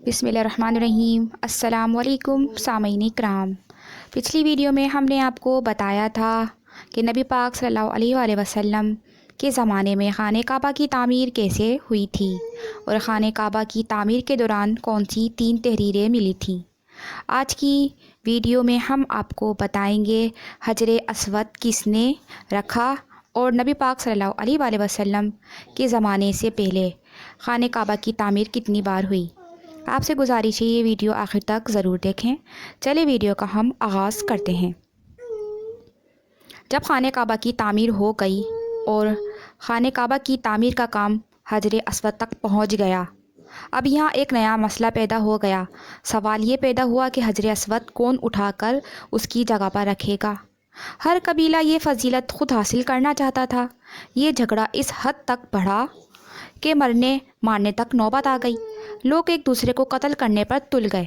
بسم اللہ الرحمن الرحیم۔ السلام علیکم سامعین کرام، پچھلی ویڈیو میں ہم نے آپ کو بتایا تھا کہ نبی پاک صلی اللہ علیہ وآلہ وسلم کے زمانے میں خانہ کعبہ کی تعمیر کیسے ہوئی تھی اور خانہ کعبہ کی تعمیر کے دوران کون سی 3 تحریریں ملی تھیں۔ آج کی ویڈیو میں ہم آپ کو بتائیں گے حجر اسود کس نے رکھا اور نبی پاک صلی اللہ علیہ وآلہ وسلم کے زمانے سے پہلے خانہ کعبہ کی تعمیر کتنی بار ہوئی۔ آپ سے گزارش ہے یہ ویڈیو آخر تک ضرور دیکھیں۔ چلے ویڈیو کا ہم آغاز کرتے ہیں۔ جب خانہ کعبہ کی تعمیر ہو گئی اور خانہ کعبہ کی تعمیر کا کام حجر اسود تک پہنچ گیا، اب یہاں ایک نیا مسئلہ پیدا ہو گیا۔ سوال یہ پیدا ہوا کہ حجر اسود کون اٹھا کر اس کی جگہ پر رکھے گا۔ ہر قبیلہ یہ فضیلت خود حاصل کرنا چاہتا تھا۔ یہ جھگڑا اس حد تک بڑھا کہ مرنے مارنے تک نوبت آ گئی۔ لوگ ایک دوسرے کو قتل کرنے پر تل گئے۔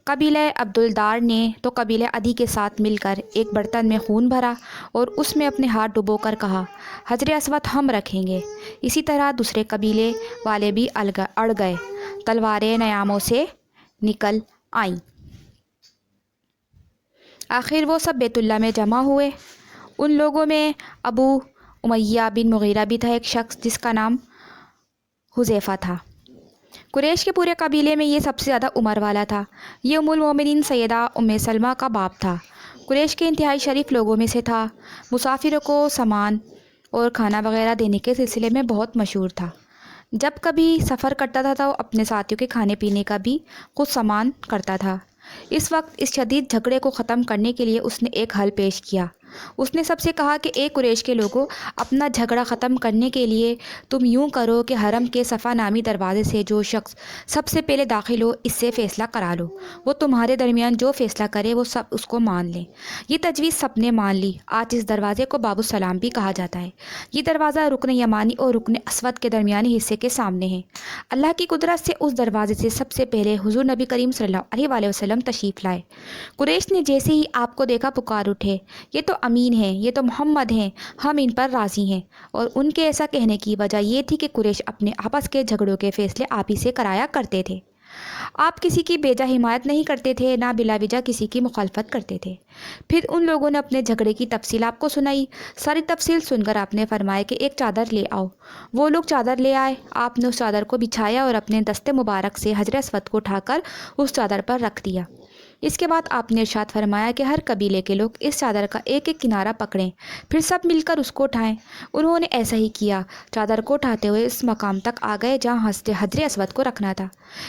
قبیلہ عبدالدار نے تو قبیلہ عدی کے ساتھ مل کر ایک برتن میں خون بھرا اور اس میں اپنے ہاتھ ڈبو کر کہا، حجر اسود ہم رکھیں گے۔ اسی طرح دوسرے قبیلے والے بھی اڑ گئے۔ تلواریں نیاموں سے نکل آئیں۔ آخر وہ سب بیت اللہ میں جمع ہوئے۔ ان لوگوں میں ابو امیہ بن مغیرہ بھی تھا، ایک شخص جس کا نام حذیفہ تھا۔ قریش کے پورے قبیلے میں یہ سب سے زیادہ عمر والا تھا۔ یہ ام المومنین سیدہ ام سلمہ کا باپ تھا۔ قریش کے انتہائی شریف لوگوں میں سے تھا۔ مسافروں کو سامان اور کھانا وغیرہ دینے کے سلسلے میں بہت مشہور تھا۔ جب کبھی سفر کرتا تھا تو اپنے ساتھیوں کے کھانے پینے کا بھی خود سامان کرتا تھا۔ اس وقت اس شدید جھگڑے کو ختم کرنے کے لیے اس نے ایک حل پیش کیا۔ اس نے سب سے کہا کہ اے قریش کے لوگوں، اپنا جھگڑا ختم کرنے کے لیے تم یوں کرو کہ حرم کے صفا نامی دروازے سے جو شخص سب سے پہلے داخل ہو اس سے فیصلہ کرا لو۔ وہ تمہارے درمیان جو فیصلہ کرے وہ سب اس کو مان لیں۔ یہ تجویز سب نے مان لی۔ آج اس دروازے کو باب السلام بھی کہا جاتا ہے۔ یہ دروازہ رکن یمانی اور رکن اسود کے درمیانی حصے کے سامنے ہے۔ اللہ کی قدرت سے اس دروازے سے سب سے پہلے حضور نبی کریم صلی اللہ علیہ وآلہ وسلم تشریف لائے۔ قریش نے جیسے ہی آپ کو دیکھا پکار اٹھے، یہ تو امین ہیں، یہ تو محمد ہیں، ہم ان پر راضی ہیں۔ اور ان کے ایسا کہنے کی وجہ یہ تھی کہ قریش اپنے آپس کے جھگڑوں کے فیصلے آپ ہی سے کرایا کرتے تھے۔ آپ کسی کی بیجا حمایت نہیں کرتے تھے، نہ بلا وجہ کسی کی مخالفت کرتے تھے۔ پھر ان لوگوں نے اپنے جھگڑے کی تفصیل آپ کو سنائی۔ ساری تفصیل سن کر آپ نے فرمایا کہ ایک چادر لے آؤ۔ وہ لوگ چادر لے آئے۔ آپ نے اس چادر کو بچھایا اور اپنے دست مبارک سے حجر اسود کو اٹھا کر اس چادر پر رکھ دیا۔ اس کے بعد آپ نے ارشاد فرمایا کہ ہر قبیلے کے لوگ اس چادر کا ایک ایک کنارہ پکڑیں، پھر سب مل کر اس کو اٹھائیں۔ انہوں نے ایسا ہی کیا۔ چادر کو اٹھاتے ہوئے اس مقام تک آ گئے جہاں حجر اسود کو رکھنا تھا۔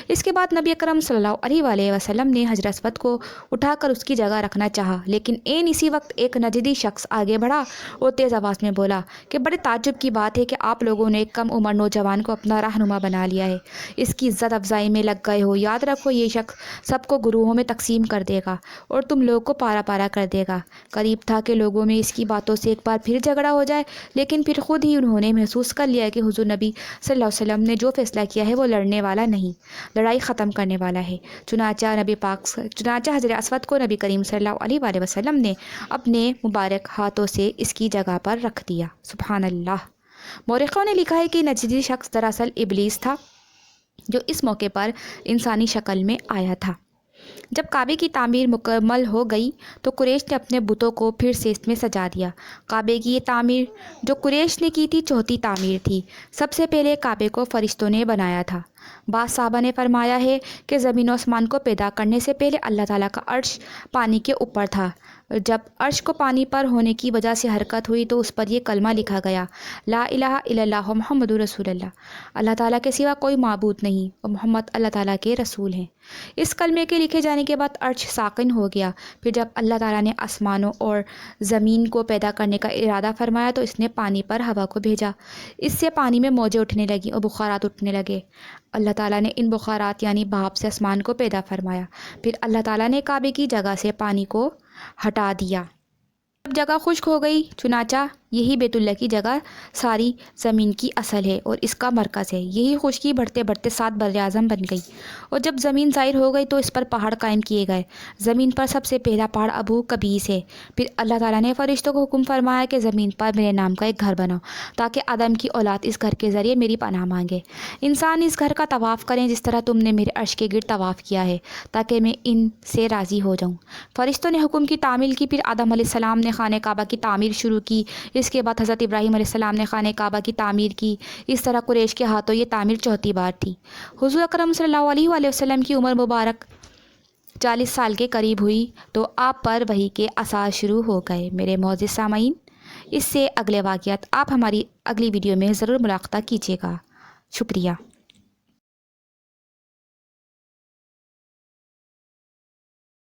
اس کے بعد نبی اکرم صلی اللہ علیہ وآلہ وسلم نے حجر اسود کو اٹھا کر اس کی جگہ رکھنا چاہا، لیکن اسی وقت ایک نجدی شخص آگے بڑھا اور تیز آواز میں بولا کہ بڑے تعجب کی بات ہے کہ آپ لوگوں نے ایک کم عمر نوجوان کو اپنا رہنما بنا لیا ہے، اس کی عزت افزائی میں لگ گئے ہو۔ یاد رکھو یہ شخص سب کو گروہوں میں تقسیم کر دے گا اور تم لوگ کو پارا پارا کر دے گا۔ قریب تھا کہ لوگوں میں اس کی باتوں سے ایک بار پھر جھگڑا ہو جائے، لیکن پھر خود ہی انہوں نے محسوس کر لیا کہ حضور نبی صلی اللہ علیہ وسلم نے جو فیصلہ کیا ہے وہ لڑنے والا نہیں، لڑائی ختم کرنے والا ہے۔ چنانچہ حجر اسود کو نبی کریم صلی اللہ علیہ وآلہ وسلم نے اپنے مبارک ہاتھوں سے اس کی جگہ پر رکھ دیا۔ سبحان اللہ۔ مورخوں نے لکھا ہے کہ نجدی شخص دراصل ابلیس تھا، جو اس موقع پر انسانی شکل میں آیا تھا۔ جب کعبے کی تعمیر مکمل ہو گئی تو قریش نے اپنے بتوں کو پھر سے اس میں سجا دیا۔ کعبے کی یہ تعمیر جو قریش نے کی تھی چوتھی تعمیر تھی۔ سب سے پہلے کعبے کو فرشتوں نے بنایا تھا۔ بعض صحابہ نے فرمایا ہے کہ زمین و آسمان کو پیدا کرنے سے پہلے اللہ تعالیٰ کا عرش پانی کے اوپر تھا۔ جب عرش کو پانی پر ہونے کی وجہ سے حرکت ہوئی تو اس پر یہ کلمہ لکھا گیا، لا الہ الا اللہ محمد رسول اللہ۔ اللہ تعالیٰ کے سوا کوئی معبود نہیں اور محمد اللہ تعالیٰ کے رسول ہیں۔ اس کلمے کے لکھے جانے کے بعد عرش ساکن ہو گیا۔ پھر جب اللہ تعالیٰ نے آسمانوں اور زمین کو پیدا کرنے کا ارادہ فرمایا تو اس نے پانی پر ہوا کو بھیجا۔ اس سے پانی میں موجیں اٹھنے لگیں اور بخارات اٹھنے لگے۔ اللہ تعالیٰ نے ان بخارات یعنی بھاپ سے آسمان کو پیدا فرمایا۔ پھر اللہ تعالیٰ نے کعبے کی جگہ سے پانی کو ہٹا دیا۔ جب جگہ خشک ہو گئی چنانچہ یہی بیت اللہ کی جگہ ساری زمین کی اصل ہے اور اس کا مرکز ہے۔ یہی خشکی بڑھتے بڑھتے 7 بر اعظم بن گئی، اور جب زمین ظاہر ہو گئی تو اس پر پہاڑ قائم کیے گئے۔ زمین پر سب سے پہلا پہاڑ ابو قبیس ہے۔ پھر اللہ تعالیٰ نے فرشتوں کو حکم فرمایا کہ زمین پر میرے نام کا ایک گھر بناؤ، تاکہ آدم کی اولاد اس گھر کے ذریعے میری پناہ مانگے۔ انسان اس گھر کا طواف کریں جس طرح تم نے میرے عرش کے گرد طواف کیا ہے، تاکہ میں ان سے راضی ہو جاؤں۔ فرشتوں نے حکم کی تعمیل کی، پھر آدم علیہ السلام نے خانہ کعبہ کی تعمیر شروع کی، اس کے بعد حضرت ابراہیم علیہ السلام نے خانہ کعبہ کی تعمیر کی۔ اس طرح قریش کے ہاتھوں یہ تعمیر چوتھی بار تھی۔ حضور اکرم صلی اللہ علیہ وآلہ وسلم کی عمر مبارک 40 سال کے قریب ہوئی تو آپ پر وحی کے آثار شروع ہو گئے۔ میرے معزز سامعین، اس سے اگلے واقعات آپ ہماری اگلی ویڈیو میں ضرور ملاحظہ کیجیے گا۔ شکریہ۔